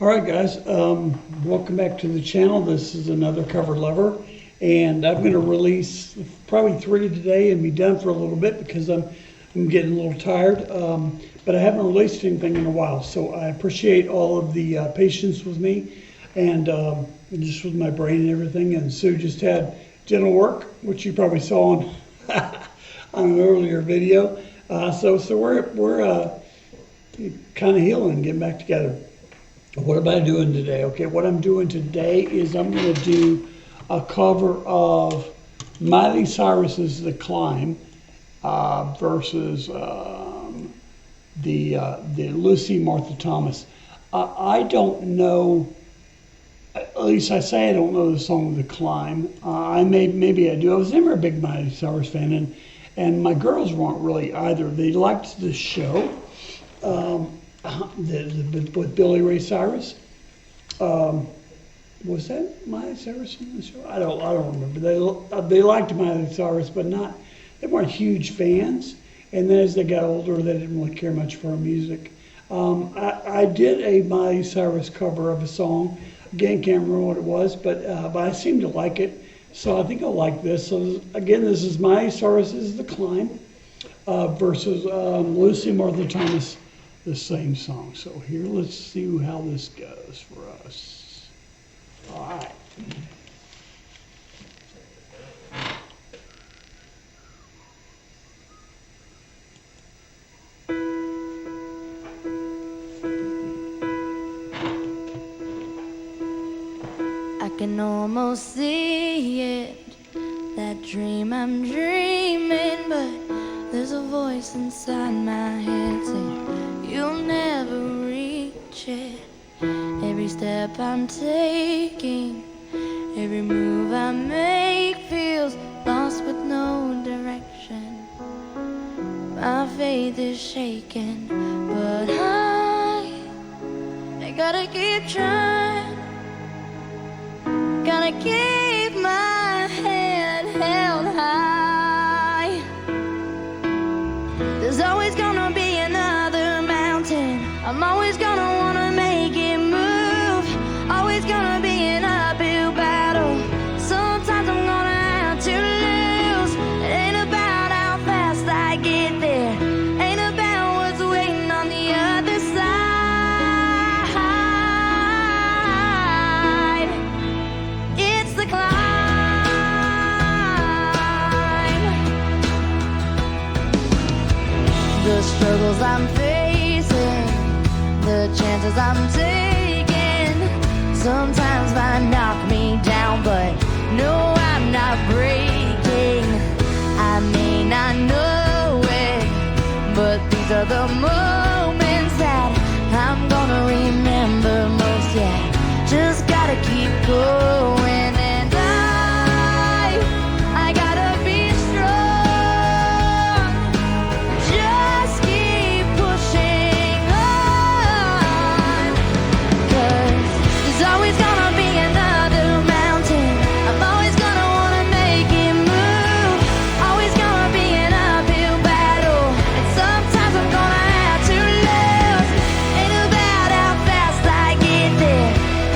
All right, guys, welcome back to the channel. This is Anothercoverlover, and I'm going to release probably 3 today and be done for a little bit because I'm getting a little tired. But I haven't released anything in a while, so I appreciate all of the patience with me and just with my brain and everything. And Sue just had dental work, which you probably saw on on an earlier video. So we're kind of healing, getting back together. What am I doing today? Okay, what I'm doing today is I'm going to do a cover of Miley Cyrus's "The Climb" versus the Lucy Martha Thomas. I don't know. At least I say I don't know the song "The Climb." Maybe I do. I was never a big Miley Cyrus fan, and my girls weren't really either. They liked the show. With Billy Ray Cyrus. Was that Miley Cyrus in the show? I don't remember. They liked Miley Cyrus, but they weren't huge fans. And then as they got older, they didn't really care much for her music. I did a Miley Cyrus cover of a song. Again, can't remember what it was, but I seem to like it. So I think I'll like this. So again, this is Miley Cyrus's "The Climb" versus Lucy Martha Thomas, the same song. So here, let's see how this goes for us. All right. I can almost see it, that dream I'm dreaming, but there's a voice inside my head saying you'll never reach it. Every step I'm taking, every move I make feels lost with no direction. My faith is shaken, but I gotta keep trying. Gotta keep my head held high. There's always gonna be another mountain. I'm always gonna wanna make it move. Always gonna be an uphill battle. Sometimes I'm gonna have to lose. It ain't about how fast I get there. Ain't about what's waiting on the other side. It's the climb. The struggles I'm facing, the chances I'm taking, sometimes might knock me down, but no, I'm not breaking. I may not know it, but these are the moments that I'm gonna remember most. Yeah, just gotta keep going, and I gotta be strong. Just keep pushing on, 'cause there's always gonna be another mountain. I'm always gonna wanna make it move. Always gonna be an uphill battle, and sometimes I'm gonna have to lose. Ain't about how fast I get there.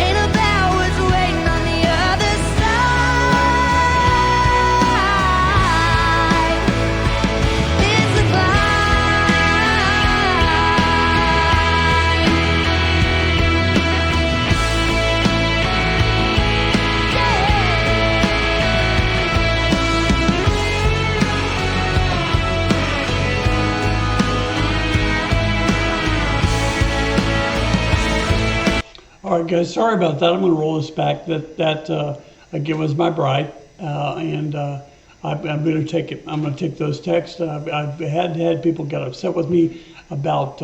Ain't about what's waiting on the other side. It's the climb. All right, guys, sorry about that. I'm going to roll this back. That again was my bride, and I'm going to take it. I'm going to take those texts. I've had people get upset with me about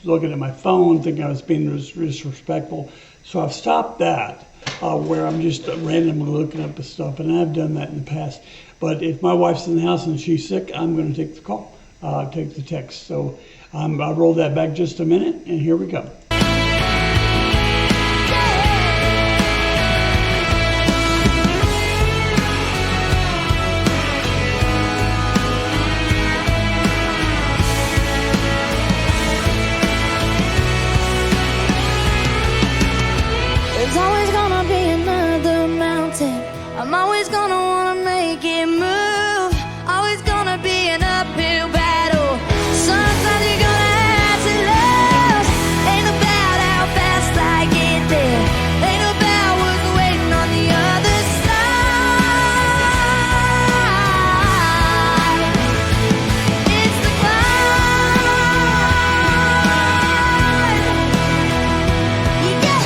looking at my phone, thinking I was being disrespectful. So I've stopped that, where I'm just randomly looking up the stuff, and I've done that in the past. But if my wife's in the house and she's sick, I'm going to take the call, take the text. So I'll roll that back just a minute, and here we go. I'm always gonna wanna make it move. Always gonna be an uphill battle. Sometimes you're gonna have to lose. Ain't about how fast I get there. Ain't about what's waiting on the other side. It's the climb. Yeah,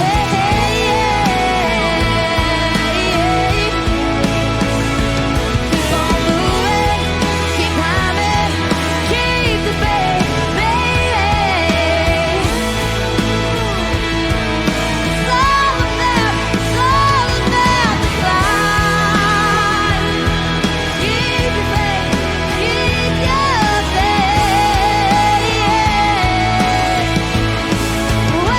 keep on moving, keep climbing, keep the faith, baby. It's all about the climb. Keep your faith, keep your faith. Whoa.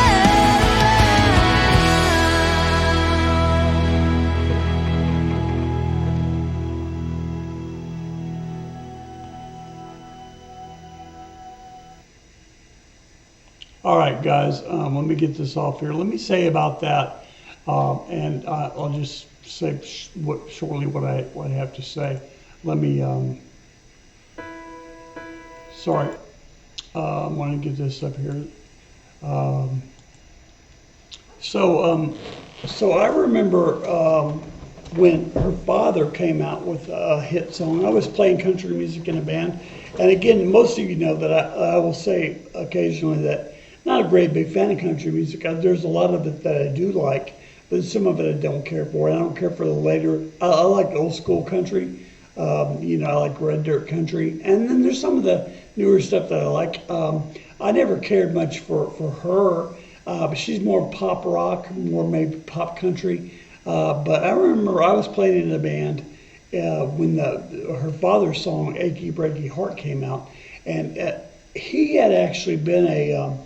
All right, guys, let me get this off here. Let me say about that, and I'll just say shortly what I have to say. Let me, sorry, I want to get this up here. So I remember when her father came out with a hit song. I was playing country music in a band, and again, most of you know that I will say occasionally that not a great big fan of country music. There's a lot of it that I do like, but some of it I don't care for. I don't care for the later. I like old school country. You know, I like red dirt country, and then there's some of the newer stuff that I like. I never cared much for her. But she's more pop rock, more maybe pop country. But I remember I was playing in a band when her father's song "Achy Breaky Heart" came out, and he had actually been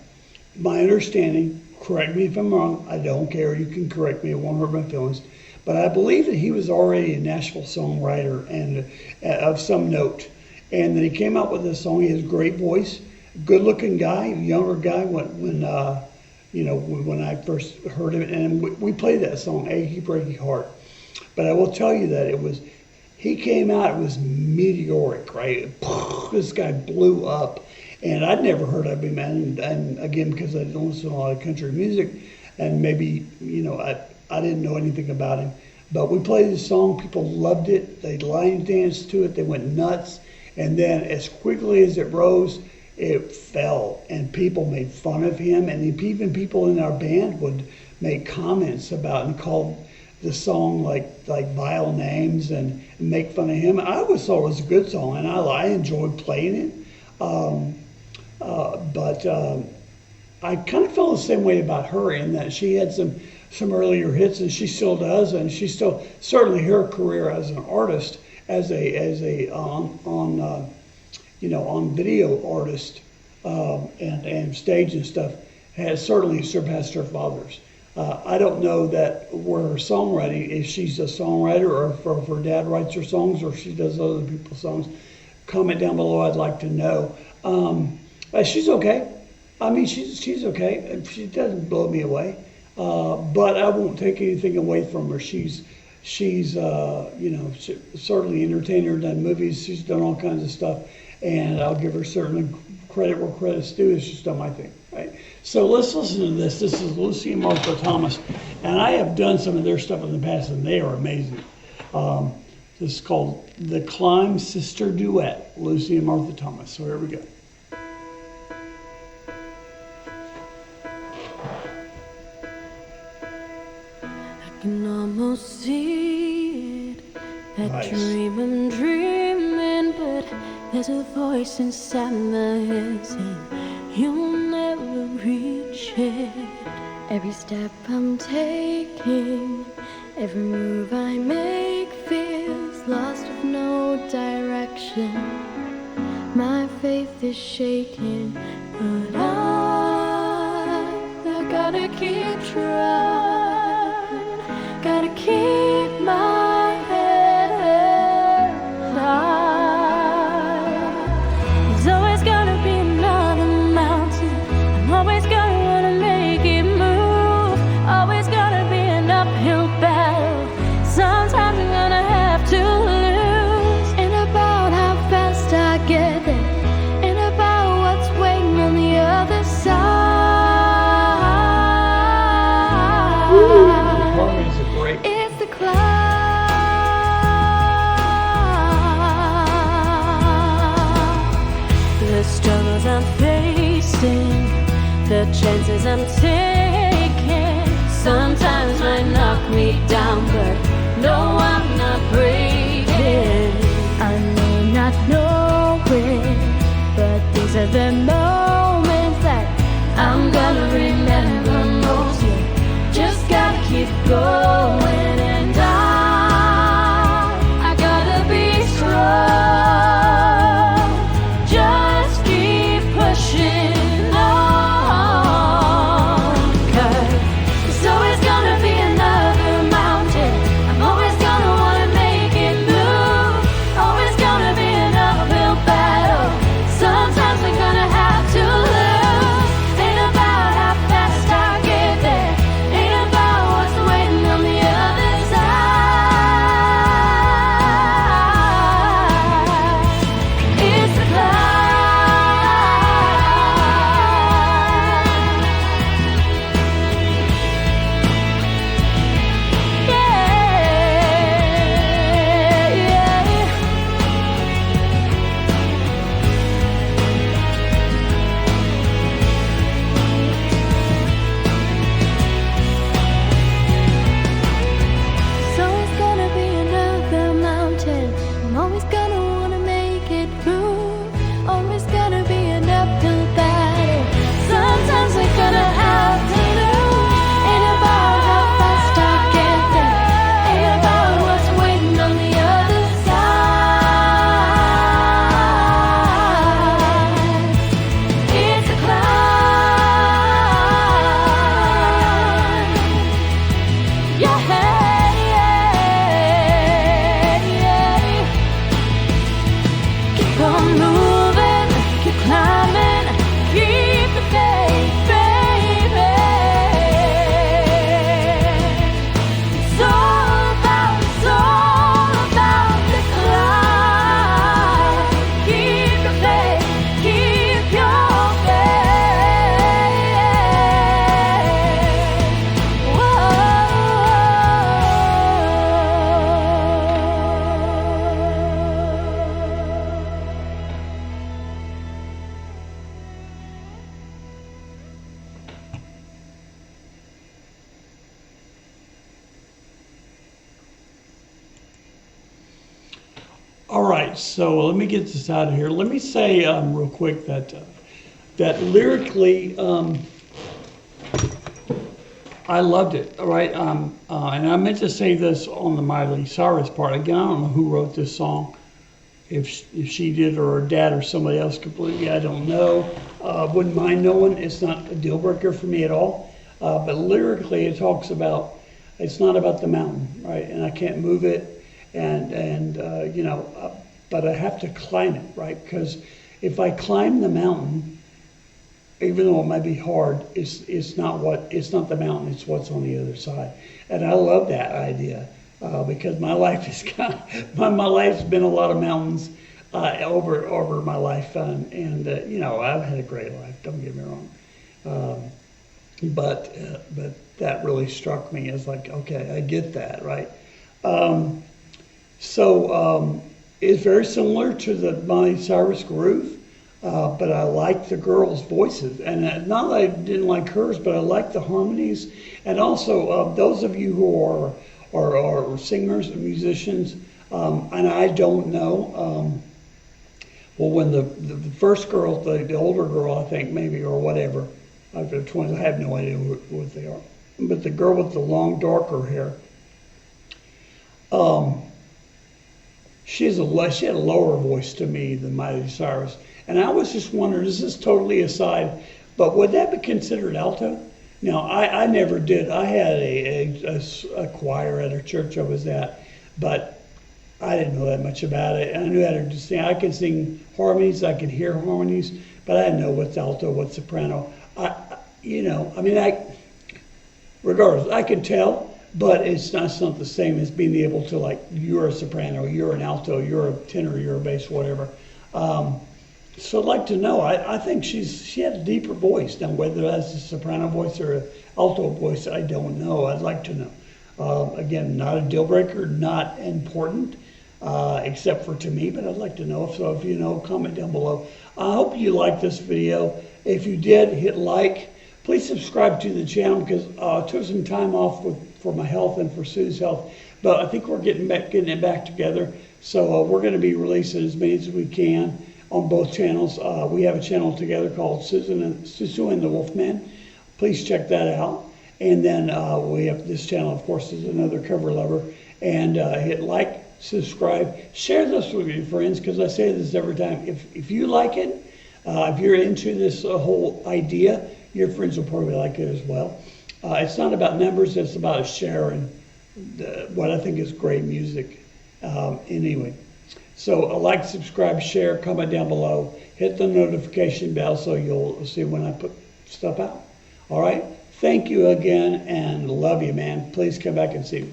my understanding. Correct me if I'm wrong. I don't care. You can correct me. It won't hurt my feelings. But I believe that he was already a Nashville songwriter and of some note. And then he came out with this song. He has a great voice, good-looking guy, younger guy. When I first heard it, and we played that song, "Achy Breaky Heart." But I will tell you that he came out, it was meteoric, right? This guy blew up, and I'd never heard of him, and again, because I don't listen to a lot of country music, and maybe, I didn't know anything about him. But we played this song, people loved it, they line danced to it, they went nuts, and then as quickly as it rose, it fell, and people made fun of him, and even people in our band would make comments about and call the song like vile names and make fun of him. I always thought it was a good song, and I enjoyed playing it. But I kind of felt the same way about her in that she had some earlier hits, and she still does, and she still certainly her career as an artist, as a on video artist and stage and stuff, has certainly surpassed her father's. I don't know that where her songwriting, if she's a songwriter or if her dad writes her songs or if she does other people's songs. Comment down below, I'd like to know. She's okay. I mean, she's okay. She doesn't blow me away. But I won't take anything away from her. She's certainly entertained her, done movies, she's done all kinds of stuff, and I'll give her certainly credit where credit's due. It's just done my thing, right? So let's listen to this. This is Lucy and Martha Thomas, and I have done some of their stuff in the past, and they are amazing. This is called The Climb Sister Duet, Lucy and Martha Thomas. So here we go. I can almost see it, that Nice. dream I'm dreaming, but there's a voice inside my head saying you'll never reach it. Every step I'm taking, every move I make feels lost with no direction. My faith is shaking, but I gotta keep trying. Gotta keep my head held high. There's always gonna be another mountain. I'm always gonna wanna make it move. Always gonna be an uphill battle. Sometimes I'm All right, so let me get this out of here. Let me say real quick that that lyrically, I loved it. All right, and I meant to say this on the Miley Cyrus part. Again, I don't know who wrote this song. If she did or her dad or somebody else completely, I don't know. Wouldn't mind knowing. It's not a deal breaker for me at all. But lyrically, it talks about it's not about the mountain, right? And I can't move it, and you know, but I have to climb it, right? Because if I climb the mountain, even though it might be hard, it's not the mountain. It's what's on the other side. And I love that idea. Because my life is my life's been a lot of mountains over my life, and you know, I've had a great life. Don't get me wrong, but that really struck me as like, okay, I get that, right? It's very similar to the Miley Cyrus groove, but I like the girls' voices, and not that I didn't like hers, but I like the harmonies, and also those of you who are singers and musicians, and I don't know. Well, when the first girl, the older girl, I think maybe, or whatever, after the twins, I have no idea what they are. But the girl with the long, darker hair, she had a lower voice to me than Miley Cyrus. And I was just wondering, this is totally aside, but would that be considered alto? No, I never did. I had a choir at a church I was at, but I didn't know that much about it. And I knew how to sing. I could sing harmonies, I could hear harmonies, but I didn't know what's alto, what's soprano. Regardless, I could tell, but it's not the same as being able to, like, you're a soprano, you're an alto, you're a tenor, you're a bass, whatever. So I'd like to know. I think she had a deeper voice. Now, whether that's a soprano voice or an alto voice, I don't know. I'd like to know. Again, not a deal breaker, not important, except for to me, but I'd like to know. So if you know, comment down below. I hope you liked this video. If you did, hit like. Please subscribe to the channel because I took some time off for my health and for Sue's health. But I think we're getting it back together. So we're going to be releasing as many as we can on both channels. We have a channel together called Susu and the Wolfman. Please check that out. And then we have this channel, of course, is Another Cover Lover. And hit like, subscribe, share this with your friends, because I say this every time. If you like it, if you're into this whole idea, your friends will probably like it as well. It's not about numbers, it's about sharing what I think is great music. Anyway. So like, subscribe, share, comment down below, hit the notification bell so you'll see when I put stuff out. All right? Thank you again and love you, man. Please come back and see me.